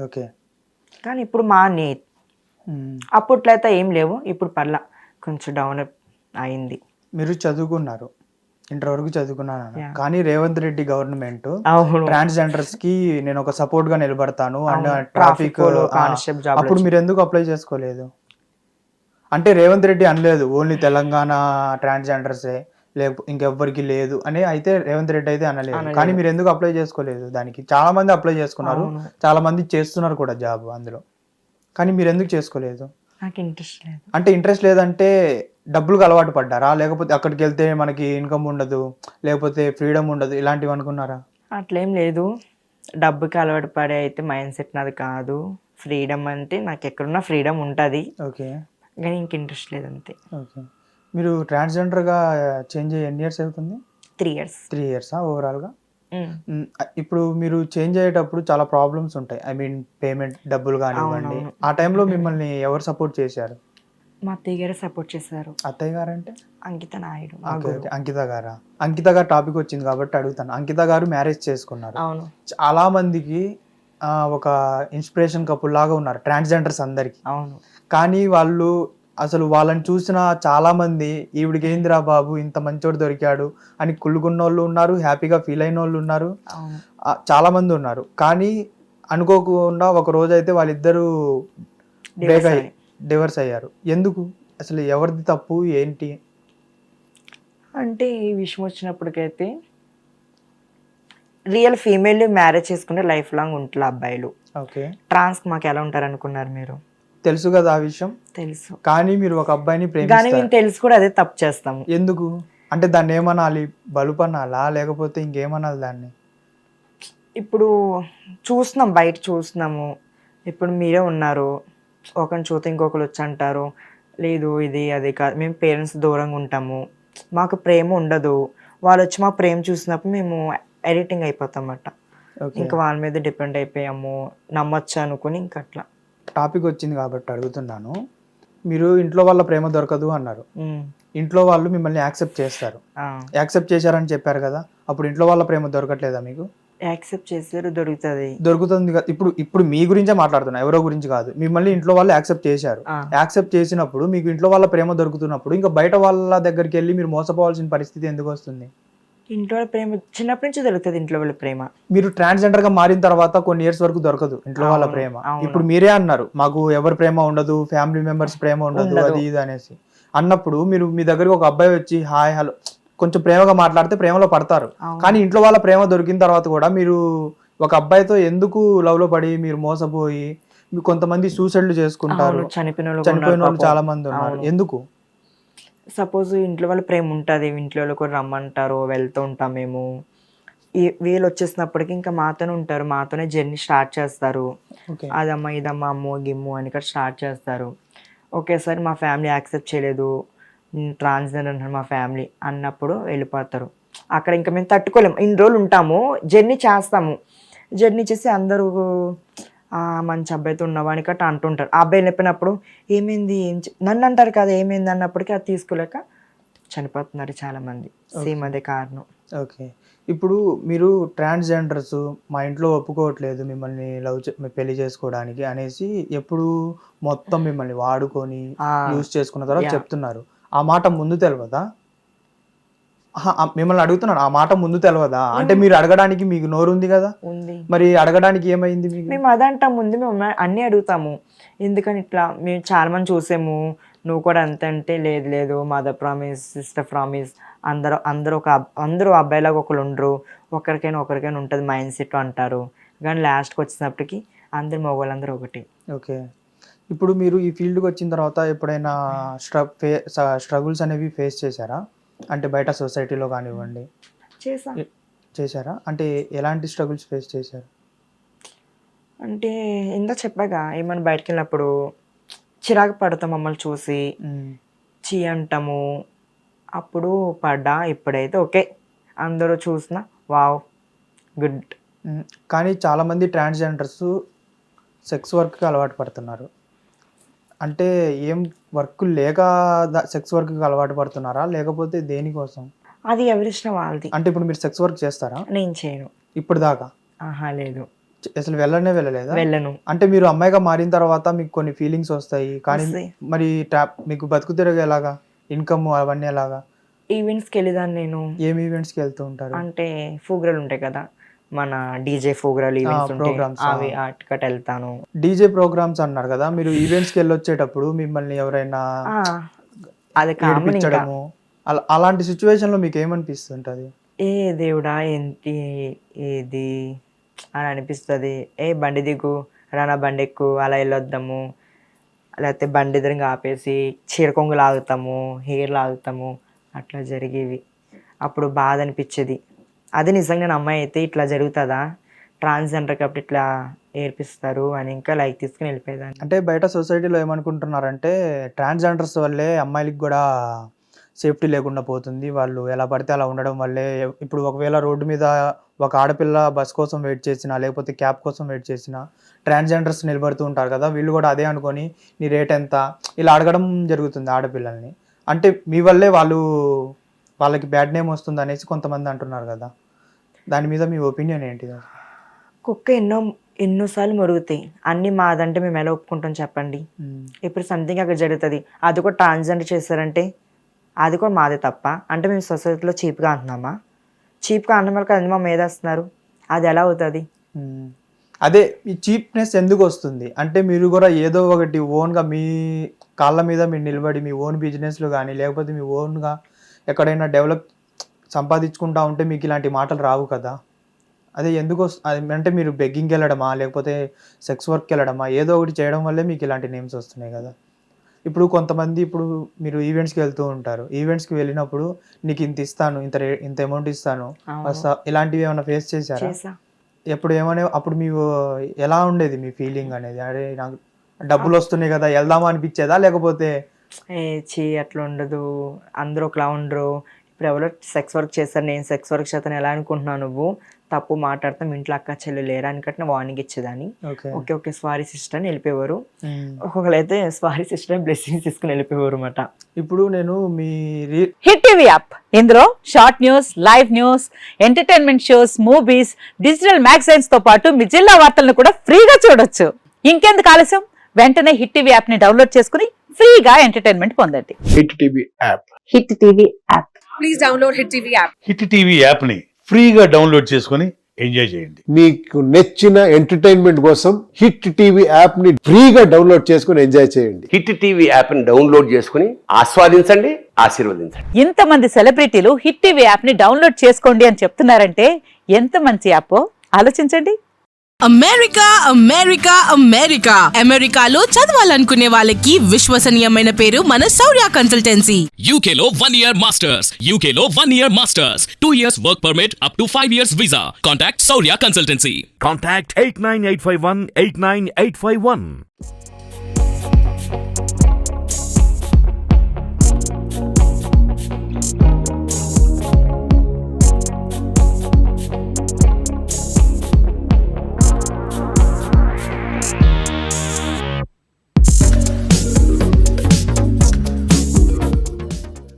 Okay. కానీ ఇప్పుడు మా నీ అప్పట్లో అయితే ఏం లేవు, ఇప్పుడు పర్లా కొంచెం డెవలప్ అయింది. మీరు చదువుకున్నారు, ఇంటర్ వరకు చదువుకున్నాను. Yeah. కానీ రేవంత్ రెడ్డి గవర్నమెంట్ అవును. ట్రాన్స్జెండర్స్ కి నేను ఒక సపోర్ట్ గా నిలబడతాను అండ్ అవును. ట్రాఫిక్ ట్రాఫిక్‌లో కానిస్టేబుల్ జాబ్‌లు అప్పుడు మీరు ఎందుకు అప్లై చేసుకోలేదు? అంటే రేవంత్ రెడ్డి అనలేదు ఓన్లీ తెలంగాణ ట్రాన్స్జెండర్సే లేకపోతే ఇంకెవ్వరికి లేదు అని అయితే రేవంత్ రెడ్డి అయితే అనలేదు. కానీ మీరు ఎందుకు అప్లై చేసుకోలేదు? దానికి చాలా మంది అప్లై చేసుకున్నారు, అవును. చాలా మంది చేస్తున్నారు కూడా జాబ్ అందులో. కానీ మీరు ఎందుకు చేసుకోలేదు? నాకు ఇంట్రెస్ట్ లేదు. అంటే ఇంట్రెస్ట్ లేదంటే డబ్బులకు అలవాటు పడ్డారా? లేకపోతే అక్కడికి వెళ్తే మనకి ఇన్కమ్ ఉండదు, లేకపోతే ఫ్రీడమ్ ఉండదు ఇలాంటివి అనుకున్నారా? అట్లేం లేదు. డబ్బుకి అలవాటు పడే అయితే మైండ్ సెట్ నాది కాదు. ఫ్రీడమ్ అంటే నాకు ఎక్కడున్నా ఫ్రీడమ్ ఉంటుంది, ఓకే. కానీ ఇంక ఇంట్రెస్ట్ లేదు అంతే. ఓకే. మీరు ట్రాన్స్జెండర్గా చేంజ్ అయ్యి ఎన్ని ఇయర్స్ అవుతుంది? 3 years. 3 ఇయర్సా ఓవరాల్గా? ఇప్పుడు మీరు చేంజ్ అయ్యేటప్పుడు చాలా ప్రాబ్లమ్స్ ఉంటాయి. ఐ మీన్ పేమెంట్ డబ్బులు కానివ్వండి. అవునవును. ఆ టైంలో మిమ్మల్ని ఎవరు సపోర్ట్ చేశారు? మా అత్తయ్య గారు సపోర్ట్ చేశారు. అత్తయ్య గారంటే? అంకిత నాయుడు. ఓకే. ఓకే. అంకిత గారా? అంకిత గారు టాపిక్ వచ్చింది కాబట్టి అడుగుతాను. అంకిత గారు మ్యారేజ్ చేసుకున్నారు. అవును. చాలా మందికి ఒక ఇన్స్పిరేషన్ కపుల్ లాగా ఉన్నారు ట్రాన్స్జెండర్స్ అందరికి. అవును. కానీ వాళ్ళు అసలు వాళ్ళని చూసిన చాలా మంది ఈవిడికి ఏందిరా బాబు ఇంత మంచోడు దొరికాడు అని కుళ్ళుకున్న వాళ్ళు ఉన్నారు, హ్యాపీగా ఫీల్ అయిన వాళ్ళు ఉన్నారు, అవును. చాలా మంది ఉన్నారు. కానీ అనుకోకుండా ఒక రోజు అయితే వాళ్ళిద్దరూ బ్రేక్ అయ్యి డివర్స్ అయ్యారు. ఎందుకు? అసలు ఎవరిది తప్పు ఏంటి? అంటే ఈ విషయం వచ్చినప్పటికైతే రియల్ ఫీమేల్ మ్యారేజ్ చేసుకుంటే లైఫ్ లాంగ్ ఉంటారు అబ్బాయిలు. ఓకే. ట్రాన్స్ మాకు ఎలా ఉంటారు అనుకున్నారు మీరు? తెలుసు కదా ఆ విషయం. తెలుసు. కానీ మీరు ఒక అబ్బాయిని కానీ ప్రేమిస్తారు. మేము తెలుసు కూడా అదే తప్పు చేస్తాము. ఎందుకు? అంటే దాన్ని ఏమనాలి? బలుపనాలా లేకపోతే ఇంకేమనాలి దాన్ని? ఇప్పుడు చూస్తున్నాం, బయట చూస్తున్నాము. ఇప్పుడు మీరే ఉన్నారు, ఒకరిని చూస్తే ఇంకొకరు వచ్చి అంటారు లేదు ఇది అది కాదు. మేము పేరెంట్స్ దూరంగా ఉంటాము, మాకు ప్రేమ ఉండదు. వాళ్ళు వచ్చి మా ప్రేమ చూసినప్పుడు మేము ఎడిటింగ్ అయిపోతాం అన్నమాట. ఇంకా వాళ్ళ మీద డిపెండ్ అయిపోయాము, నమ్మొచ్చు అనుకుని ఇంకా అట్లా. టాపిక్ వచ్చింది కాబట్టి అడుగుతున్నాను. మీరు ఇంట్లో వాళ్ళ ప్రేమ దొరకదు అన్నారు. ఇంట్లో వాళ్ళు మిమ్మల్ని యాక్సెప్ట్ చేస్తారు, యాక్సెప్ట్ చేశారని చెప్పారు కదా. అప్పుడు ఇంట్లో వాళ్ళ ప్రేమ దొరకట్లేదా మీకు? యాక్సెప్ట్ చేసారు, దొరుకుతుంది కదా. ఇప్పుడు మీ గురించే మాట్లాడుతున్నా, ఎవరో గురించి కాదు. మిమ్మల్ని ఇంట్లో వాళ్ళు యాక్సెప్ట్ చేశారు. యాక్సెప్ట్ చేసినప్పుడు మీకు ఇంట్లో వాళ్ళ ప్రేమ దొరుకుతున్నప్పుడు ఇంకా బయట వాళ్ళ దగ్గరికి వెళ్ళి మీరు మోసపోవాల్సిన పరిస్థితి ఎందుకు వస్తుంది? ఇంట్లో వాళ్ళ ప్రేమ చిన్నప్పటి నుంచి దొరుకుతుంది. ఇంట్లో వాళ్ళ ప్రేమ మీరు ట్రాన్స్జెండర్ గా మారిన తర్వాత కొన్ని ఇయర్స్ వరకు దొరకదు ఇంట్లో వాళ్ళ ప్రేమ. ఇప్పుడు మీరే అన్నారు మాకు ఎవరి ప్రేమ ఉండదు, ఫ్యామిలీ మెంబర్స్ ప్రేమ ఉండదు, అది ఇది అనేసి అన్నప్పుడు మీరు మీ దగ్గరికి ఒక అబ్బాయి వచ్చి హాయ్ హలో కొంచెం ప్రేమగా మాట్లాడితే ప్రేమలో పడతారు. కానీ ఇంట్లో వాళ్ళ ప్రేమ దొరికిన తర్వాత కూడా మీరు ఒక అబ్బాయితో ఎందుకు లవ్ లో పడి మీరు మోసపోయి కొంతమంది సూసైడ్లు చేసుకుంటారు, చనిపోయిన వాళ్ళు చాలా మంది ఉన్నారు. ఎందుకు? సపోజ్ ఇంట్లో వాళ్ళ ప్రేమ ఉంటుంది, ఇంట్లో వాళ్ళు కూడా రమ్మంటారు, వెళ్తూ ఉంటాం మేము. వీళ్ళు వచ్చేసినప్పటికీ ఇంకా మాతోనే ఉంటారు, మాతోనే జర్నీ స్టార్ట్ చేస్తారు. అదమ్మా ఇదమ్మా అమ్మో గిమ్ము అని ఇక్కడ స్టార్ట్ చేస్తారు. ఒకేసారి మా ఫ్యామిలీ యాక్సెప్ట్ చేయలేదు, ట్రాన్స్జెండర్ అంటారు మా ఫ్యామిలీ అన్నప్పుడు వెళ్ళిపోతారు. అక్కడ ఇంకా మేము తట్టుకోలేము. ఇన్ని రోజులు ఉంటాము, జర్నీ చేస్తాము. జర్నీ చేసి అందరూ మంచి అబ్బాయితో ఉన్నవానికి అట్లా అంటుంటారు. ఆ అబ్బాయి చెప్పినప్పుడు ఏమైంది నన్ను అంటారు కదా ఏమైంది అన్నప్పటికీ అది తీసుకోలేక చనిపోతున్నారు చాలామంది. సేమ్ అదే కారణం. ఓకే. ఇప్పుడు మీరు ట్రాన్స్జెండర్స్ మా ఇంట్లో ఒప్పుకోవట్లేదు మిమ్మల్ని పెళ్లి చేసుకోవడానికి అనేసి ఎప్పుడు మొత్తం మిమ్మల్ని వాడుకొని యూజ్ చేసుకున్న తర్వాత చెప్తున్నారు. ఆ మాట ముందు తెలియదా? మిమ్మల్ని అడుగుతున్నాను, ఆ మాట ముందు తెలియదా? అంటే మీరు అడగడానికి మీకు నోరు ఉంది కదా, మరి అడగడానికి ఏమైంది? మేము అదంటా ముందు మేము అన్నీ అడుగుతాము. ఎందుకని ఇట్లా మేము చాలా మంది చూసాము, నువ్వు కూడా అంతే అంటే లేదు లేదు మదర్ ప్రామిస్ సిస్టర్ ప్రామిస్ అందరూ అబ్బాయిలాగా ఒకరు ఉండరు, ఒకరికైనా ఉంటుంది మైండ్ సెట్ అంటారు. కానీ లాస్ట్కి వచ్చినప్పటికీ అందరు మగవాళ్ళందరూ ఒకటి. ఓకే. ఇప్పుడు మీరు ఈ ఫీల్డ్కి వచ్చిన తర్వాత ఎప్పుడైనా స్ట్రగుల్స్ అనేవి ఫేస్ చేశారా? అంటే బయట సొసైటీలో కానివ్వండి చేశారా? అంటే ఎలాంటి స్ట్రగుల్స్ ఫేస్ చేశారు? అంటే ఇందా చెప్పాగా, ఏమైనా బయటకు వెళ్ళినప్పుడు చిరాకు పడతాం మమ్మల్ని చూసి, చీ అంటాము. అప్పుడు పడ్డా, ఇప్పుడైతే ఓకే అందరూ చూసినా వావ్ గుడ్. కానీ చాలామంది ట్రాన్స్జెండర్స్ సెక్స్ వర్క్కి అలవాటు పడుతున్నారు. అంటే ఏం వర్క్ లేక సెక్స్ వర్క్కి అలవాటు పడుతున్నారా లేకపోతే దేనికోసం? అది ఎవరిష్టం వాళ్ళది. అంటే ఇప్పుడు మీరు సెక్స్ వర్క్ చేస్తారా? నేను చేయను ఇప్పుడు దాకా. లేదు. అసలు వెళ్ళలేదా? వెళ్ళను. అంటే మీరు అమ్మాయిగా మారిన తర్వాత మీకు కొన్ని ఫీలింగ్స్ వస్తాయి కానీ వస్తాయి. మరి మీకు బతుకు తిరగ ఎలాగా, ఇన్కమ్ అవన్నీ ఎలాగా? ఈవెంట్స్కి వెళ్ళేదాన్ని నేను. ఏం ఈవెంట్స్కి వెళ్తూ ఉంటారు? అంటే ఫోగ్రాలు ఉంటాయి కదా, మన డీజే ఫోగ్రాలు ఈవెంట్స్ ఉంటాయి, ప్రోగ్రామ్స్. అవి ఆటికట్ వెళ్తాను. డీజే ప్రోగ్రామ్స్ అన్నారు కదా, మీరు ఈవెంట్స్కి వెళ్ళొచ్చేటప్పుడు మిమ్మల్ని ఎవరైనా అది కామన్. ఏడిపించడము అలాంటి సిచ్యువేషన్ లో మీకు ఏమనిపిస్తుంటది? ఏ దేవుడా ఏంటి ఇది అని అనిపిస్తుంది. ఏ బండి దిగు, రానా బండి ఎక్కు, అలా వెళ్ళొద్దాము, లేకపోతే బండి ఎదురుగా ఆపేసి చీర కొంగు లాగుతాము, హెయిర్ లాగుతాము, అట్లా జరిగేవి. అప్పుడు బాధ అనిపించేది. అది నిజంగా నా అమ్మాయి అయితే ఇట్లా జరుగుతుందా, ట్రాన్స్జెండర్ కాబట్టి ఇట్లా ఏర్పిస్తారు అని ఇంకా లైక్ తీసుకుని వెళ్ళిపోయేదాన్ని. అంటే బయట సొసైటీలో ఏమనుకుంటున్నారంటే ట్రాన్స్జెండర్స్ వల్లే అమ్మాయిలకి కూడా సేఫ్టీ లేకుండా పోతుంది, వాళ్ళు ఎలా పడితే అలా ఉండడం వల్లే. ఇప్పుడు ఒకవేళ రోడ్డు మీద ఒక ఆడపిల్ల బస్ కోసం వెయిట్ చేసినా లేకపోతే క్యాబ్ కోసం వెయిట్ చేసినా ట్రాన్స్జెండర్స్ నిలబడుతూ ఉంటారు కదా, వీళ్ళు కూడా అదే అనుకొని నీ రేట్ ఎంత ఇలా అడగడం జరుగుతుంది ఆడపిల్లల్ని. అంటే మీ వల్లే వాళ్ళకి బ్యాడ్ నేమ్ వస్తుంది అనేసి కొంతమంది అంటున్నారు కదా, దాని మీద మీ ఒపీనియన్ ఏంటి? కుక్క ఎన్నోసార్లు మొరుగుతాయి, అన్నీ మాదంటే మేము ఎలా ఒప్పుకుంటాం చెప్పండి. ఇప్పుడు సంథింగ్ అక్కడ జరుగుతుంది, అది కూడా ట్రాన్స్జెండర్ చేశారంటే అది కూడా మాదే తప్ప అంటే మేము సొసైటీలో చీప్గా అంటున్నామా? చీప్గా అంటున్న వాళ్ళకి అది మా మీద వస్తున్నారు, అది ఎలా అవుతుంది? అదే ఈ చీప్నెస్ ఎందుకు వస్తుంది అంటే మీరు కూడా ఏదో ఒకటి ఓన్గా మీ కాళ్ళ మీద మీరు నిలబడి మీ ఓన్ బిజినెస్లో కానీ లేకపోతే మీ ఓన్గా ఎక్కడైనా డెవలప్ సంపాదించుకుంటా ఉంటే మీకు ఇలాంటి మాటలు రావు కదా. అదే ఎందుకు అంటే మీరు బెగ్గింగ్కి వెళ్ళడమా లేకపోతే సెక్స్ వర్క్కి వెళ్ళడమా, ఏదో ఒకటి చేయడం వల్లే మీకు ఇలాంటి నేమ్స్ వస్తున్నాయి కదా. ఇప్పుడు కొంతమంది ఇప్పుడు మీరు ఈవెంట్స్కి వెళ్తూ ఉంటారు, ఈవెంట్స్కి వెళ్ళినప్పుడు నీకు ఇంత ఇస్తాను, ఇంత అమౌంట్ ఇస్తాను, ఇలాంటివి ఏమైనా ఫేస్ చేశారా? ఎప్పుడు ఏమైనా అప్పుడు మీకు ఎలా ఉండేది మీ ఫీలింగ్ అనేది? అరే నాకు డబ్బులు వస్తున్నాయి కదా వెళ్దామా అనిపించేదా, లేకపోతే అట్లా ఉండదు, అందరూ ఒకలా ఉండరు. ఇప్పుడు ఎవరో సెక్స్ వర్క్ చేస్తారు, నేను సెక్స్ వర్క్ చేస్తాను ఎలా అనుకుంటున్నావు నువ్వు, తప్పు మాట్లాడతాం, ఇంట్లో అక్క చెల్లి లేరా అని కట్టిన వార్నింగ్ ఇచ్చేదాన్ని. ఓకే ఓకే సారీ సిస్టర్ అని వెళ్ళిపోయేవారు. ఒక్కొక్కరైతే సారీ సిస్టర్ అని బ్లెస్సింగ్స్ తీసుకుని వెళ్ళిపోయేవారు అన్నమాట. ఇప్పుడు నేను మీ హిట్ టీవీ యాప్, ఇందులో short news, live news, entertainment shows, movies, digital magazines తో పాటు మీ జిల్లా వార్తలను కూడా ఫ్రీగా చూడొచ్చు. ఇంకెందుకు ఆలస్యం, వెంటనే హిట్ టీవీ యాప్ ని డౌన్లోడ్ చేసుకుని ఫ్రీగా ఎంటర్టైన్మెంట్ పొందండి. Hit TV app. Hit TV app. Please download hit TV app. Hit TV app ని ఫ్రీగా డౌన్లోడ్ చేసుకొని ఎంజాయ్ చేయండి. మీకు నచ్చిన ఎంటర్టైన్మెంట్ కోసం హిట్ టీవీ యాప్ ని ఫ్రీగా డౌన్లోడ్ చేసుకొని ఎంజాయ్ చేయండి. హిట్ టీవీ యాప్ ని డౌన్లోడ్ చేసుకుని ఆస్వాదించండి, ఆశీర్వదించండి. ఇంతమంది సెలబ్రిటీలు హిట్ టీవీ యాప్ ని డౌన్లోడ్ చేసుకోండి అని చెప్తున్నారంటే ఎంత మంచి యాప్ ఆలోచించండి. అమెరికా అమెరికా అమెరికా అమెరికాలో చదవాలనుకునే వాళ్ళకి విశ్వసనీయమైన పేరు మన శౌర్య కన్సల్టెన్సీ. UK లో 1 year masters, UK లో 1 year masters, 2 years work permit up to 5 years visa. Contact Saurya Consultancy. Contact 89851 89851.